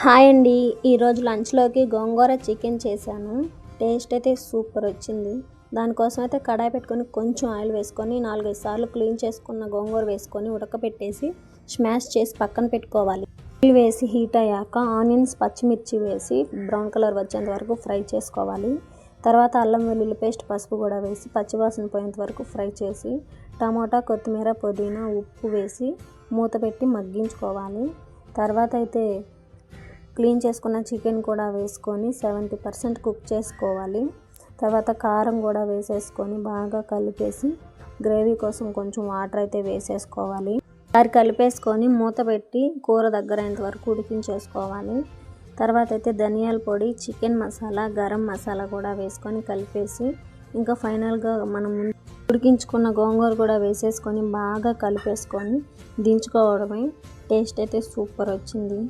Hi అండి. ఈరోజు లంచ్లోకి గోంగూర chicken చేశాను. టేస్ట్ అయితే సూపర్ వచ్చింది. దానికోసం అయితే కడాయి పెట్టుకొని కొంచెం ఆయిల్ వేసుకొని 4-5 సార్లు క్లీన్ చేసుకున్న గోంగూర వేసుకొని ఉడకపెట్టేసి స్మాష్ చేసి పక్కన పెట్టుకోవాలి. ఆయిల్ వేసి హీట్ అయ్యాక ఆనియన్స్, పచ్చిమిర్చి వేసి బ్రౌన్ కలర్ వచ్చేంత వరకు ఫ్రై చేసుకోవాలి. తర్వాత అల్లం వెల్లుల్లి పేస్ట్, పసుపు కూడా వేసి పచ్చివాసన పోయేంత వరకు ఫ్రై చేసి టమాటా, కొత్తిమీర, పుదీనా, ఉప్పు వేసి మూత పెట్టి మగ్గించుకోవాలి. తర్వాత అయితే క్లీన్ చేసుకున్న చికెన్ కూడా వేసుకొని 70% కుక్ చేసుకోవాలి. తర్వాత కారం కూడా వేసేసుకొని బాగా కలిపేసి గ్రేవీ కోసం కొంచెం వాటర్ అయితే వేసేసుకోవాలి. ఒకసారి కలిపేసుకొని మూత పెట్టి కూర దగ్గరైనంత వరకు ఉడికించేసుకోవాలి. తర్వాత అయితే ధనియాల పొడి, చికెన్ మసాలా, గరం మసాలా కూడా వేసుకొని కలిపేసి ఇంకా ఫైనల్గా మనం ఉడికించుకున్న గోంగూర కూడా వేసేసుకొని బాగా కలిపేసుకొని దించుకోవడమే. టేస్ట్ అయితే సూపర్ వచ్చింది.